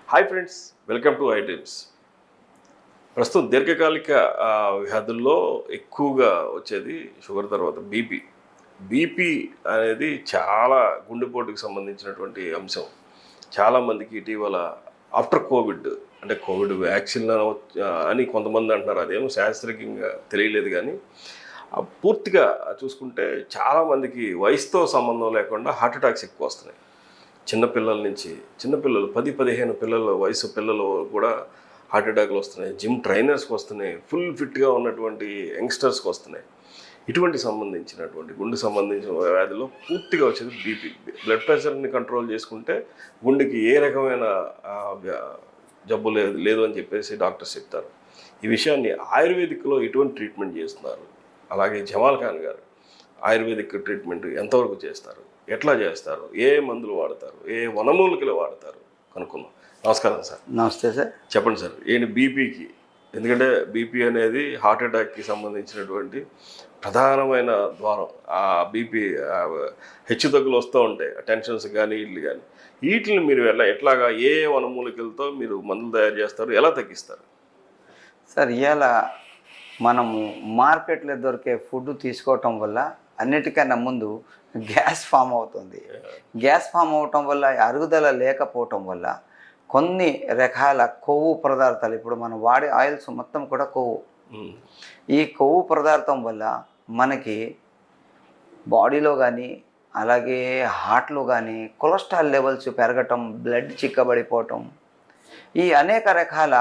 Hi friends, welcome to iDreams. ప్రస్తుతం దీర్ఘకాలిక వ్యాధుల్లో ఎక్కువగా వచ్చేది షుగర్ తర్వాత బీపీ అనేది చాలా గుండెపోటుకి సంబంధించినటువంటి అంశం. చాలామందికి ఇటీవల ఆఫ్టర్ కోవిడ్ అంటే కోవిడ్ వ్యాక్సిన్ అని కొంతమంది అంటున్నారు. అదేమో శాస్త్రీయంగా తెలియలేదు, కానీ పూర్తిగా చూసుకుంటే చాలామందికి వయసుతో సంబంధం లేకుండా హార్ట్ అటాక్స్ ఎక్కువ వస్తున్నాయి. చిన్నపిల్లలు 10-15 పిల్లల వయసు పిల్లలు కూడా హార్ట్ అటాక్లు వస్తున్నాయి. జిమ్ ట్రైనర్స్కి వస్తున్నాయి, ఫుల్ ఫిట్గా ఉన్నటువంటి యంగ్స్టర్స్కి వస్తున్నాయి. ఇటువంటి గుండె సంబంధించిన వ్యాధిలో పూర్తిగా వచ్చేది బీపీ. బ్లడ్ ప్రెషర్ని కంట్రోల్ చేసుకుంటే గుండెకి ఏ రకమైన జబ్బు లేదు అని చెప్పేసి డాక్టర్స్ చెప్తారు. ఈ విషయాన్ని ఆయుర్వేదిక్లో ఎటువంటి ట్రీట్మెంట్ చేస్తున్నారు, అలాగే జమాల్ ఖాన్ గారు ఆయుర్వేదిక్ ట్రీట్మెంట్ ఎంతవరకు చేస్తారు, ఎట్లా చేస్తారు, ఏ మందులు వాడతారు, ఏ వనమూలికలు వాడతారు కనుక్కుందాం. నమస్కారం సార్. నమస్తే సార్. చెప్పండి సార్, ఏంటి బీపీకి? ఎందుకంటే బీపీ అనేది హార్ట్ అటాక్కి సంబంధించినటువంటి ప్రధానమైన ద్వారం. ఆ బీపీ హెచ్చుతగ్గులు వస్తూ ఉంటాయి, టెన్షన్స్ కానీ వీళ్ళు కానీ. వీటిని మీరు ఎట్లాగా ఏ వనమూలికలతో మీరు మందులు తయారు చేస్తారు, ఎలా తగ్గిస్తారు? సార్, ఇవాళ మనము మార్కెట్లో దొరికే ఫుడ్ తీసుకోవటం వల్ల అన్నిటికన్నా ముందు గ్యాస్ ఫామ్ అవుతుంది. గ్యాస్ ఫామ్ అవటం వల్ల అరుగుదల లేకపోవటం వల్ల కొన్ని రకాల కొవ్వు పదార్థాలు, ఇప్పుడు మనం వాడే ఆయిల్స్ మొత్తం కూడా కొవ్వు. ఈ కొవ్వు పదార్థం వల్ల మనకి బాడీలో కానీ అలాగే హార్ట్లో కానీ కొలెస్ట్రాల్ లెవెల్స్ పెరగటం, బ్లడ్ చిక్కబడిపోవటం, ఈ అనేక రకాల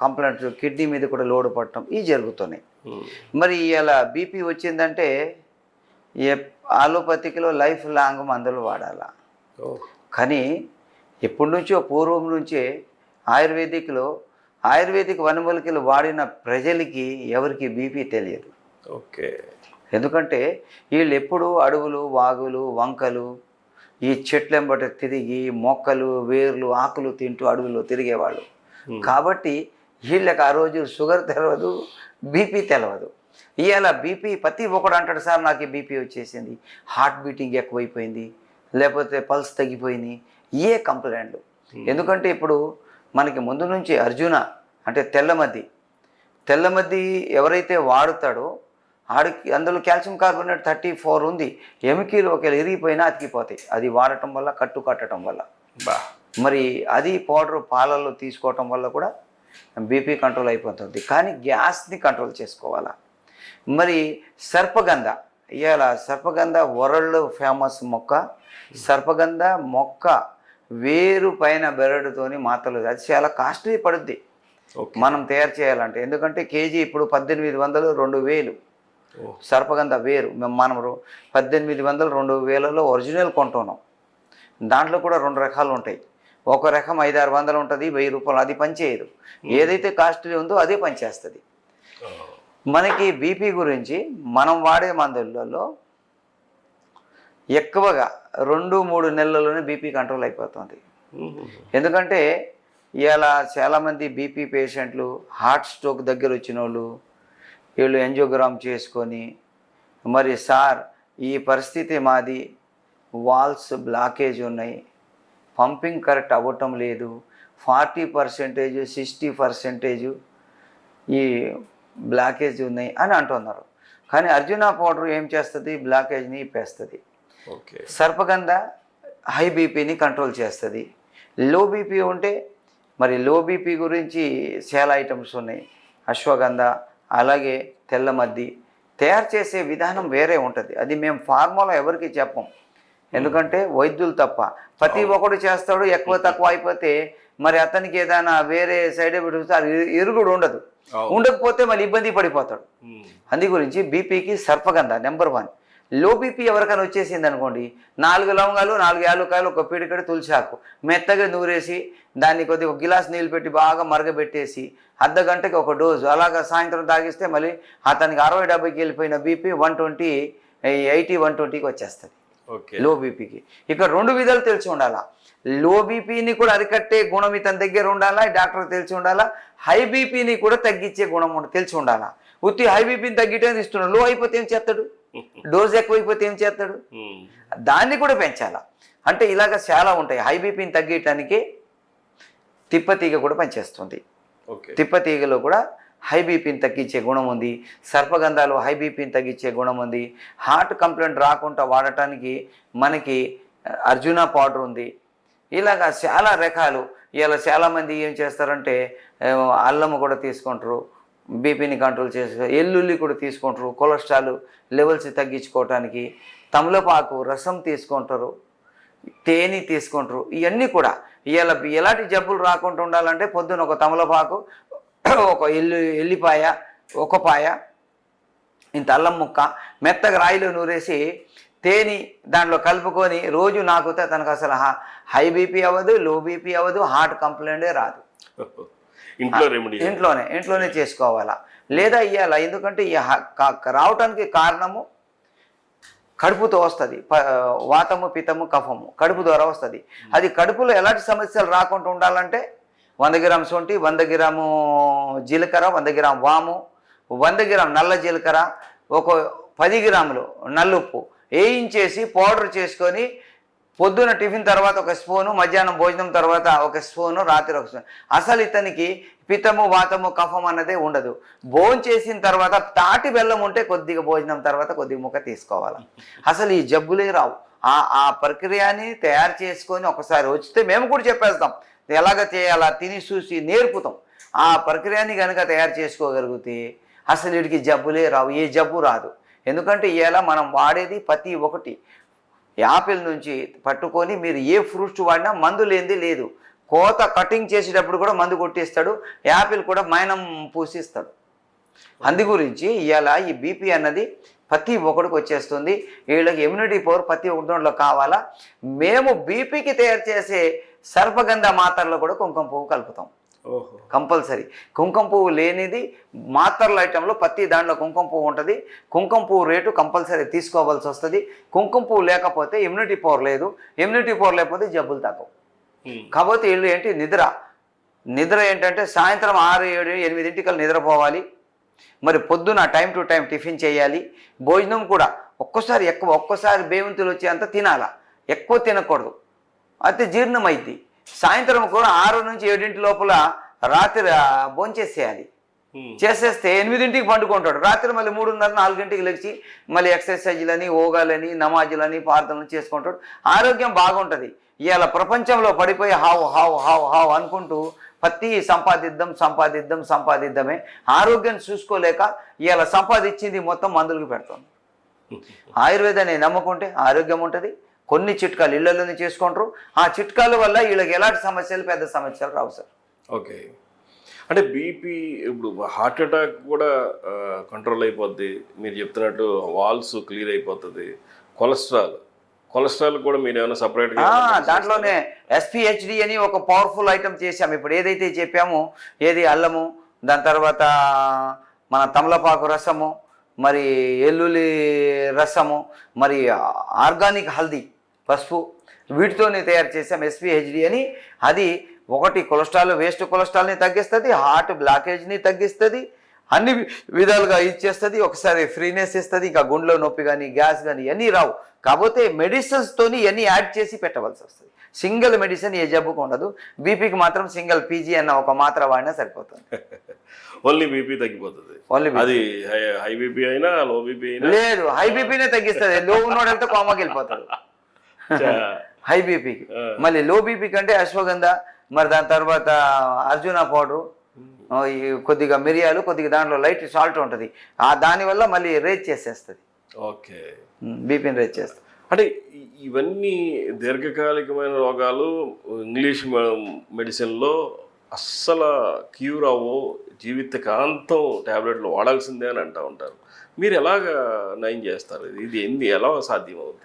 కంప్లైంట్స్, కిడ్నీ మీద కూడా లోడ్ పడటం ఇవి జరుగుతున్నాయి. మరి ఇలా బీపీ వచ్చిందంటే ఆలోపతికిలో లైఫ్ లాంగ్ మందులు వాడాలా. కానీ ఎప్పటి నుంచో పూర్వం నుంచే ఆయుర్వేదిక్ వనమూలికలు వాడిన ప్రజలకి ఎవరికి బీపీ తెలియదు. ఓకే. ఎందుకంటే వీళ్ళు ఎప్పుడు అడవులు, వాగులు, వంకలు, ఈ చెట్లెంబట తిరిగి మొక్కలు, వేర్లు, ఆకులు తింటూ అడవుల్లో తిరిగేవాళ్ళు. కాబట్టి వీళ్ళకి ఆ రోజు షుగర్ తెలియదు, బీపీ తెలియదు. ఇవాళ బీపీ ప్రతి ఒక్కడు అంటాడు, సార్ నాకు బీపీ వచ్చేసింది, హార్ట్ బీటింగ్ ఎక్కువైపోయింది, లేకపోతే పల్స్ తగ్గిపోయింది, ఏ కంప్లైంట్లు. ఎందుకంటే ఇప్పుడు మనకి ముందు నుంచి అర్జున అంటే తెల్లమద్ది ఎవరైతే వాడుతాడో ఆడికి అందులో కాల్షియం కార్బోనేట్ 34 ఉంది. ఎముకలు ఒకవేళ ఇరిగిపోయినా అతికిపోతాయి, అది వాడటం వల్ల, కట్టడం వల్ల. మరి అది పౌడర్ పాలల్లో తీసుకోవటం వల్ల కూడా బీపీ కంట్రోల్ అయిపోతుంది. కానీ గ్యాస్ని కంట్రోల్ చేసుకోవాలా. మరి సర్పగంధ వరల్డ్ ఫేమస్ మొక్క. సర్పగంధ మొక్క వేరు పైన బెరడుతోని మాతలు, అది చాలా కాస్ట్లీ పడుద్ది మనం తయారు చేయాలంటే. ఎందుకంటే కేజీ ఇప్పుడు 1800, 2000 సర్పగంధ వేరు. మనం 1800, 2000లో ఒరిజినల్ కొంటున్నాం. దాంట్లో కూడా 2 రకాలు ఉంటాయి. ఒక రకం 500-600 ఉంటుంది, 1000 రూపాయలు, అది పనిచేయదు. ఏదైతే కాస్ట్లీ ఉందో అదే పనిచేస్తుంది. మనకి బీపీ గురించి మనం వాడే మందులలో ఎక్కువగా 2-3 నెలల్లోనే బీపీ కంట్రోల్ అయిపోతుంది. ఎందుకంటే ఇలా చాలామంది బీపీ పేషెంట్లు హార్ట్ స్ట్రోక్ దగ్గర వచ్చిన వాళ్ళు వీళ్ళు యాంజియోగ్రామ్ చేసుకొని, మరి సార్ ఈ పరిస్థితి మాది, వాల్స్ బ్లాకేజ్ ఉన్నాయి, పంపింగ్ కరెక్ట్ అవ్వటం లేదు, 40%, 60% ఈ బ్లాకేజ్ ఉన్నాయి అని అంటున్నారు. కానీ అర్జున పౌడర్ ఏం చేస్తుంది, బ్లాకేజ్ని ఇప్పేస్తుంది. సర్పగంధ హై బీపీని కంట్రోల్ చేస్తుంది. లో బీపీ ఉంటే మరి లో బీపీ గురించి చాలా ఐటమ్స్ ఉన్నాయి. అశ్వగంధ అలాగే తెల్లమద్ది తయారు చేసే విధానం వేరే ఉంటుంది. అది మేము ఫార్ములా ఎవరికి చెప్పం, ఎందుకంటే వైద్యులు తప్ప. ప్రతి ఒక్కడు చేస్తాడు, ఎక్కువ తక్కువ అయిపోతే మరి అతనికి ఏదైనా వేరే సైడ్ ఎఫెక్ట్స్ ఇరుగుడు ఉండకపోతే మళ్ళీ ఇబ్బంది పడిపోతాడు. అందు గురించి బీపీకి సర్పగంధ నెంబర్ 1. లో బీపీ ఎవరికైనా వచ్చేసింది అనుకోండి, 4 లవంగాలు, 4 యాలుకాయలు, ఒక పీడికడ తులసాకు మెత్తగా నూరేసి దాన్ని కొద్దిగా 1 గిలాస్ నీళ్ళు పెట్టి బాగా మరగబెట్టేసి అర్ధ గంటకి ఒక డోసు అలాగా సాయంత్రం తాగిస్తే మళ్ళీ అతనికి 60-70కి వెళ్ళిపోయిన బీపీ 120, 80, 120కి వచ్చేస్తుంది లో బీపీకి. ఇక్కడ 2 విధాలు తెలిసి ఉండాలా. లో బీపీని కూడా అరికట్టే గుణం ఇతని దగ్గర ఉండాలా, డాక్టర్ తెలిసి ఉండాలా. హై బీపీని కూడా తగ్గించే గుణం తెలిసి ఉండాలా. ఉత్తి హై బీపీని తగ్గితే ఇస్తున్నాడు, లో అయిపోతే ఏం చేస్తాడు, డోస్ ఎక్కువైపోతే ఏం చేస్తాడు, దాన్ని కూడా పెంచాలా. అంటే ఇలాగ చాలా ఉంటాయి. హై బీపీని తగ్గటానికి తిప్పతీగ కూడా పనిచేస్తుంది. ఓకే. తిప్పతీగలో కూడా హై బీపీని తగ్గించే గుణం ఉంది. సర్పగంధాలు హై బీపీని తగ్గించే గుణం ఉంది. హార్ట్ కంప్లైంట్ రాకుండా వాడటానికి మనకి అర్జున పౌడర్ ఉంది. ఇలాగా చాలా రకాలు. ఇలా చాలామంది ఏం చేస్తారంటే అల్లము కూడా తీసుకుంటారు, బీపీని కంట్రోల్ చేస్తారు. ఎల్లుల్లి కూడా తీసుకుంటారు కొలెస్ట్రాల్ లెవెల్స్ తగ్గించుకోవటానికి. తమలపాకు రసం తీసుకుంటారు, తేనె తీసుకుంటారు. ఇవన్నీ కూడా ఇలా ఎలాంటి జబ్బులు రాకుండా ఉండాలంటే పొద్దున ఒక తమలపాకు, ఒక ఎల్లిపాయ, ఒక పాయ, ఇంత అల్లం ముక్క మెత్తగా రాయిలో నూరేసి తేనె దాంట్లో కలుపుకొని రోజు నాకుతే తనకు అసలు హై బీపీ అవ్వదు, లో బీపీ అవ్వదు, హార్ట్ కంప్లైంటే రాదు. ఇంట్లోనే చేసుకోవాలా. లేదా ఇవ్వాలా. ఎందుకంటే రావటానికి కారణము కడుపుతో వస్తుంది. వాతము, పిత్తము, కఫము కడుపు ద్వారా వస్తుంది. అది కడుపులో ఎలాంటి సమస్యలు రాకుండా ఉండాలంటే 100 గ్రాము శొంఠి, 100 గ్రాము జీలకర్ర, 100 గ్రాము వాము, 100 గ్రాము నల్ల జీలకర్ర, ఒక 10 గ్రాములు నల్లుప్పు వేయించేసి పౌడర్ చేసుకొని పొద్దున టిఫిన్ తర్వాత ఒక స్పూను, మధ్యాహ్నం భోజనం తర్వాత ఒక స్పూను, రాత్రి ఒక స్పూను. అసలు ఇతనికి పిత్తము, వాతము, కఫం అన్నదే ఉండదు. భోజనం చేసిన తర్వాత తాటి బెల్లం ఉంటే కొద్దిగా భోజనం తర్వాత కొద్దిగా ముక్క తీసుకోవాలి. అసలు ఈ జబ్బులే రావు. ఆ ప్రక్రియని తయారు చేసుకొని ఒకసారి వచ్చితే మేము కూడా చెప్పేస్తాం ఎలాగ చేయాలా, తిని చూసి నేర్పుతాం. ఆ ప్రక్రియని కనుక తయారు చేసుకోగలిగితే అసలు వీడికి జబ్బులే రావు, ఏ జబ్బు రాదు. ఎందుకంటే ఇలా మనం వాడేది ప్రతి ఒక్కటి యాపిల్ నుంచి పట్టుకొని మీరు ఏ ఫ్రూట్స్ వాడినా మందు లేనిది లేదు. కోత కటింగ్ చేసేటప్పుడు కూడా మందు కొట్టిస్తాడు. యాపిల్ కూడా మైనం పూసిస్తాడు. అందు గురించి ఇలా ఈ బీపీ అన్నది ప్రతి ఒక్కడికి వచ్చేస్తుంది. వీళ్ళకి ఇమ్యూనిటీ పవర్ ప్రతి ఒక్కరిలో కావాలా. మేము బీపీకి తయారు చేసే సర్పగంధ మాత్రలో కూడా కుంకుమ పువ్వు కలుపుతాం కంపల్సరీ. కుంకుమ పువ్వు లేనిది మాత్రల ఐటెంలో ప్రతి దాంట్లో కుంకుమ పువ్వు ఉంటుంది. కుంకుమ పువ్వు రేటు కంపల్సరీ తీసుకోవాల్సి వస్తుంది. కుంకుమ పువ్వు లేకపోతే ఇమ్యూనిటీ పవర్ లేదు, ఇమ్యూనిటీ పవర్ లేకపోతే జబ్బులు తగ్గవు. కాబట్టి వీళ్ళు ఏంటి నిద్ర ఏంటంటే సాయంత్రం 6, 7, 8 నిద్రపోవాలి. మరి పొద్దున టైం టు టైం టిఫిన్ చేయాలి. భోజనం కూడా ఒక్కసారి బేవంతులు వచ్చేంత తినాలా, ఎక్కువ తినకూడదు, అయితే జీర్ణమైద్ది. సాయంత్రం కూడా 6 నుంచి 7 లోపల రాత్రి భోంచేసేయాలి. చేసేస్తే 8 పండుకుంటాడు. రాత్రి మళ్ళీ 3:30, 4 లేచి మళ్ళీ ఎక్సర్సైజ్లని, యోగాలని, నమాజులని, ప్రార్థనలు చేసుకుంటాడు. ఆరోగ్యం బాగుంటుంది. ఇవాళ ప్రపంచంలో పడిపోయి హావ్ హావ్ హావ్ హావ్ అనుకుంటూ ప్రతి సంపాదిద్దామే. ఆరోగ్యం చూసుకోలేక ఇవాళ సంపాదించింది మొత్తం మందులకు పెడతాం. ఆయుర్వేదాన్ని నమ్ముకుంటే ఆరోగ్యం ఉంటుంది. కొన్ని చిట్కాలు ఇళ్లలోనే చేసుకుంటారు. ఆ చిట్కాల వల్ల వీళ్ళకి ఎలాంటి సమస్యలు, పెద్ద సమస్యలు రావు సార్. ఓకే. అంటే బీపీ ఇప్పుడు హార్ట్ అటాక్ కూడా కంట్రోల్ అయిపోద్ది మీరు చెప్తున్నట్టు, వాల్స్ క్లియర్ అయిపోతుంది. కొలెస్ట్రాల్ కూడా మీరు ఏమైనా సపరేట్గా దాంట్లోనే SPHD అని ఒక పవర్ఫుల్ ఐటమ్ చేసాము. ఇప్పుడు ఏదైతే చెప్పామో, ఏది అల్లము, దాని తర్వాత మన తమలపాకు రసము, మరి ఎల్లుల్లి రసము, మరి ఆర్గానిక్ హల్దీ, పసుపు, వీటితోనే తయారు చేసాం SPHD అని. అది ఒకటి కొలెస్ట్రాల్, వేస్ట్ కొలెస్ట్రాల్ని తగ్గిస్తుంది, హార్ట్ బ్లాకేజ్ని తగ్గిస్తుంది, అన్ని విధాలుగా ఇచ్చేస్తుంది. ఒకసారి ఫ్రీనెస్ ఇస్తుంది. ఇంకా గుండెలో నొప్పి కానీ, గ్యాస్ కానీ ఇవన్నీ రావు. కాకపోతే మెడిసిన్స్తోని ఇవన్నీ యాడ్ చేసి పెట్టవలసి వస్తుంది. సింగిల్ మెడిసిన్ ఏ జబ్బుకు ఉండదు. బీపీకి మాత్రం సింగిల్ PG అన్న ఒక మాత్ర వాడినా సరిపోతుంది. ఓన్లీ బీపీ తగ్గిపోతుంది. అది హై బీపీ అయినా, లో బీపీ అయినా లేదు, హై బీపీనే తగ్గిస్తుంది. లో ఉన్నోడంతా కోమాకి వెళ్ళిపోతాడు హై బీపీకి. మళ్ళీ లో బీపీ కంటే అశ్వగంధ, మరి దాని తర్వాత అర్జున పౌడరు, కొద్దిగా మిరియాలు, కొద్దిగా దాంట్లో లైట్ సాల్ట్ ఉంటుంది. దానివల్ల మళ్ళీ రేజ్ చేసేస్తుంది. ఓకే, బీపీని రేజ్ చేస్తుంది. అంటే ఇవన్నీ దీర్ఘకాలికమైన రోగాలు ఇంగ్లీష్ మెడిసిన్లో అస్సలు క్యూర్ అవ్వవు, జీవితకాంతం ట్యాబ్లెట్లు వాడాల్సిందే అని అంటూ ఉంటారు. మీరు ఎలాగ నయం చేస్తారు? ఇది ఎలా సాధ్యం అవుతుంది?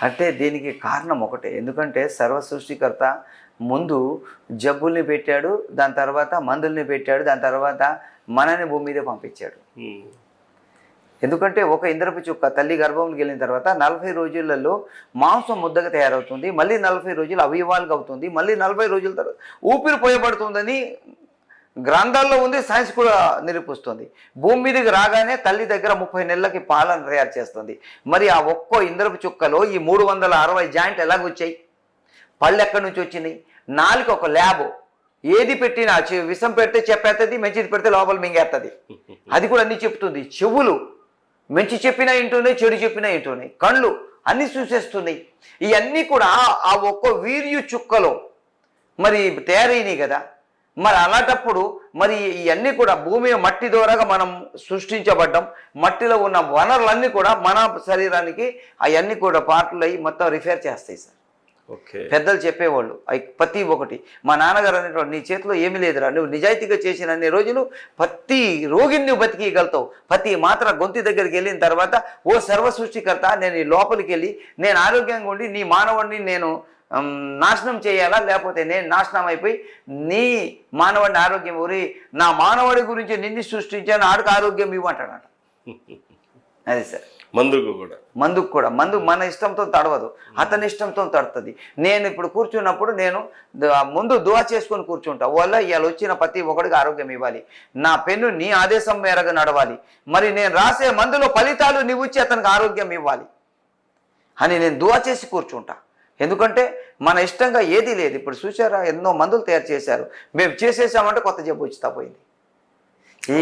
అంటే దీనికి కారణం ఒకటే. ఎందుకంటే సర్వ సృష్టికర్త ముందు జబ్బుల్ని పెట్టాడు, దాని తర్వాత మందుల్ని పెట్టాడు, దాని తర్వాత మనని భూమి మీద పంపించాడు. ఎందుకంటే ఒక ఇంద్రపు చుక్క తల్లి గర్భంలోకి వెళ్ళిన తర్వాత 40 రోజులలో మాంసం ముద్దగా తయారవుతుంది. మళ్ళీ 40 రోజులు అవయవాలుగా అవుతుంది. మళ్ళీ 40 రోజుల తర్వాత ఊపిరి పోయబడుతుందని గ్రంథాల్లో ఉంది. సైన్స్ కూడా నిరూపిస్తుంది. భూమి మీదకి రాగానే తల్లి దగ్గర 30 నెలలకి పాలను తయారు చేస్తుంది. మరి ఆ ఒక్కో ఇంద్రపు చుక్కలో ఈ 360 జాయింట్లు ఎలాగొచ్చాయి? పళ్ళు ఎక్కడి నుంచి వచ్చినాయి? నాలుగు ఒక ల్యాబ్. ఏది పెట్టినా విషం పెడితే చెప్పేస్తుంది, మంచిది పెడితే లోపల మింగేస్తుంది. అది కూడా అన్ని చెప్తుంది. చెవులు మంచి చెప్పినా వింటున్నాయి, చెడు చెప్పినా వింటున్నాయి. కళ్ళు అన్ని చూసేస్తున్నాయి. ఇవన్నీ కూడా ఆ ఒక్క వీర్యు చుక్కలో మరి తయారైనవి కదా. మరి అలాంటప్పుడు మరి ఇవన్నీ కూడా భూమి మట్టి ద్వారాగా మనం సృష్టించబడ్డాం. మట్టిలో ఉన్న వనరులన్నీ కూడా మన శరీరానికి అవన్నీ కూడా పార్ట్లు అయ్యి మొత్తం రిఫేర్ చేస్తాయి సార్. ఓకే. పెద్దలు చెప్పేవాళ్ళు అవి ప్రతి ఒక్కటి. మా నాన్నగారు అనేటువంటి నీ చేతిలో ఏమీ లేదురా, నువ్వు నిజాయితీగా చేసిన అన్ని రోజులు ప్రతి రోగిని నువ్వు బతికిగలుగుతావు. ప్రతి మాత్ర గొంతు దగ్గరికి వెళ్ళిన తర్వాత ఓ సర్వ సృష్టికర్త, నేను ఈ లోపలికి వెళ్ళి నేను ఆరోగ్యంగా ఉండి నీ మానవుడిని నేను నాశనం చేయాలా, లేకపోతే నేను నాశనం అయిపోయి నీ మానవుడిని ఆరోగ్యం ఊరి నా మానవుడి గురించి నిన్ను సృష్టించాను, ఆడికి ఆరోగ్యం ఇవ్వమంటాడట. అది సార్. మందుకు కూడా మందు మన ఇష్టంతో తడవదు, అతని ఇష్టంతో తడుతుంది. నేను ఇప్పుడు కూర్చున్నప్పుడు నేను ముందు దువా చేసుకొని కూర్చుంటా. వల్ల ఇవాళ వచ్చిన ప్రతి ఒక్కడికి ఆరోగ్యం ఇవ్వాలి, నా పెన్ను నీ ఆదేశం మేరకు నడవాలి, మరి నేను రాసే మందులో ఫలితాలు నీవు ఇచ్చి అతనికి ఆరోగ్యం ఇవ్వాలి అని నేను దువా చేసి కూర్చుంటా. ఎందుకంటే మన ఇష్టంగా ఏదీ లేదు. ఇప్పుడు చూసారా, ఎన్నో మందులు తయారు చేశారు, మేము చేసేసామంటే కొత్త జబ్బు వచ్చి పోయింది. ఈ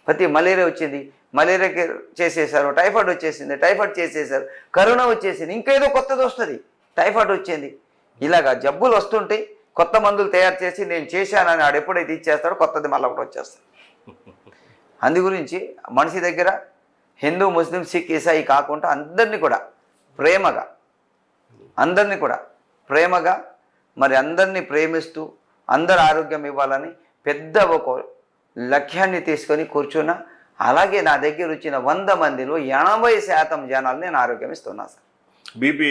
ప్రతి మలేరియా వచ్చింది, మలేరియాకి చేసేసారు. టైఫాయిడ్ వచ్చేసింది, టైఫాయిడ్ చేసేసారు. కరోనా వచ్చేసింది, ఇంకేదో కొత్తది వస్తుంది. టైఫాయిడ్ వచ్చింది. ఇలాగా జబ్బులు వస్తుంటే కొత్త మందులు తయారు చేసి నేను చేశానని ఆడు ఎప్పుడైతే ఇచ్చేస్తాడో కొత్తది మళ్ళీ ఒకటి వచ్చేస్తాడు. అందు గురించి మనిషి దగ్గర హిందూ, ముస్లిం, సిక్, ఇసాయి కాకుండా అందరినీ కూడా ప్రేమగా మరి అందరినీ ప్రేమిస్తూ అందరు ఆరోగ్యం ఇవ్వాలని పెద్ద ఒక లక్ష్యాన్ని తీసుకొని కూర్చున్నా. అలాగే నా దగ్గర వచ్చిన 100 మందిలో 80% జనాలు నేను ఆరోగ్యం ఇస్తున్నా సార్. బీపీ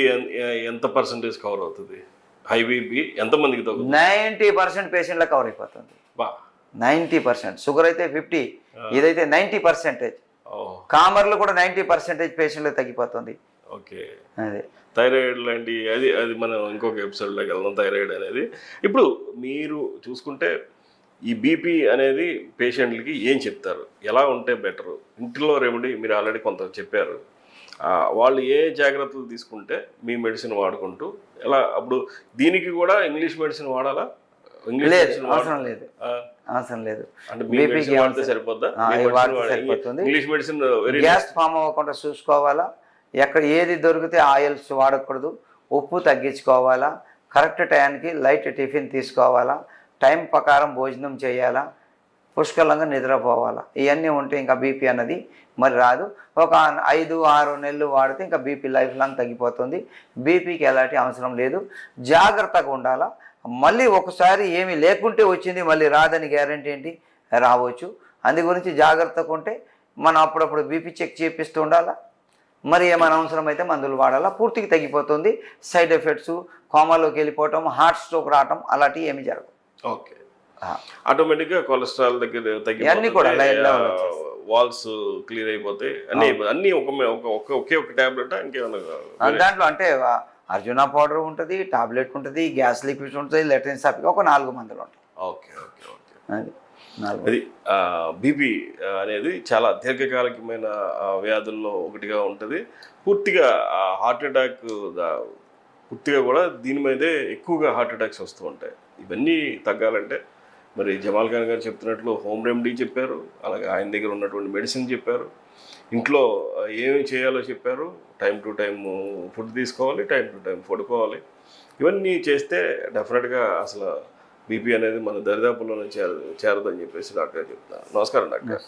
ఎంత పర్సెంటేజ్ కవర్ అవుతుంది? హై బీపీ ఎంతమందికి తగ్గుతుంది? 90% పేషెంట్లకు కవర్ అయిపోతుంది. 90%. షుగర్ అయితే 50, ఇదైతే 90%. కామర్లు కూడా 90% పేషెంట్లకు తగ్గిపోతుంది. ఓకే. అదే థైరాయిడ్ లాంటి అది మనం ఇంకొక ఎపిసోడ్లోకి వెళ్దాం. థైరాయిడ్ అనేది ఇప్పుడు మీరు చూసుకుంటే ఈ బీపీ అనేది పేషెంట్లకి ఏం చెప్తారు, ఎలా ఉంటే బెటరు? ఇంట్లో రెమెడీ మీరు ఆల్రెడీ కొంత చెప్పారు. వాళ్ళు ఏ జాగ్రత్తలు తీసుకుంటే మీ మెడిసిన్ వాడుకుంటూ ఎలా? అప్పుడు దీనికి కూడా ఇంగ్లీష్ మెడిసిన్ వాడాలా? అవసరం లేదు. అంటే మెడిసిన్ వాడితే సరిపోద్దా? ఇంగ్లీష్ మెడిసిన్ గ్యాస్ ఫామ్ అవ్వకుండా చూసుకోవాలా. ఎక్కడ ఏది దొరికితే ఆయిల్స్ వాడకూడదు. ఉప్పు తగ్గించుకోవాలా. కరెక్ట్ టైంకి లైట్ టిఫిన్ తీసుకోవాలా. టైం ప్రకారం భోజనం చేయాలా. పుష్కలంగా నిద్రపోవాలా. ఇవన్నీ ఉంటే ఇంకా బీపీ అన్నది మరి రాదు. ఒక 5-6 నెలలు వాడితే ఇంకా బీపీ లైఫ్ లాంగ్ తగ్గిపోతుంది. బీపీకి ఎలాంటి అవసరం లేదు. జాగ్రత్తగా ఉండాలా. మళ్ళీ ఒకసారి ఏమీ లేకుంటే వచ్చింది, మళ్ళీ రాదని గ్యారంటీ ఏంటి? రావచ్చు. అందు గురించి జాగ్రత్తగా ఉంటే మనం అప్పుడప్పుడు బీపీ చెక్ చేపిస్తూ ఉండాలా. మరి ఏమైనా అవసరం అయితే మందులు వాడాలా. పూర్తిగా తగ్గిపోతుంది. సైడ్ ఎఫెక్ట్స్, కోమాలోకి వెళ్ళిపోవటం, హార్ట్ స్ట్రోక్ రావటం అలాంటివి ఏమి జరగవు. ఓకే. ఆటోమేటిక్గా కొలెస్ట్రాల్ దగ్గర అన్నీ కూడా వాల్స్ క్లియర్ అయిపోతాయి. అన్నీ ఒకే ఒక టాబ్లెట్ ఇంకేమన్నా? దాంట్లో అంటే అర్జున పౌడర్ ఉంటుంది, టాబ్లెట్ ఉంటుంది, గ్యాస్ లిక్విడ్ ఉంటుంది, లెట్రిన్ సాఫిక్ ఒక 4 మందులు ఉంటాయి. ఓకే. అది బీపీ అనేది చాలా దీర్ఘకాలికమైన వ్యాధుల్లో ఒకటిగా ఉంటుంది. పూర్తిగా హార్ట్ అటాక్ పూర్తిగా కూడా దీని మీదే ఎక్కువగా హార్ట్ అటాక్స్ వస్తూ ఉంటాయి. ఇవన్నీ తగ్గాలంటే మరి జమాల్ ఖాన్ గారు చెప్తున్నట్లు హోమ్ రెమెడీ చెప్పారు, అలాగే ఆయన దగ్గర ఉన్నటువంటి మెడిసిన్ చెప్పారు, ఇంట్లో ఏమి చేయాలో చెప్పారు. టైం టు టైం ఫుడ్ తీసుకోవాలి, టైం టు టైం పడుకోవాలి. ఇవన్నీ చేస్తే డెఫినెట్గా అసలు బీపీ అనేది మన దరిదాపుల్లోనే చేరదని చెప్పేసి డాక్టర్ చెప్తున్నారు. నమస్కారం డాక్టర్.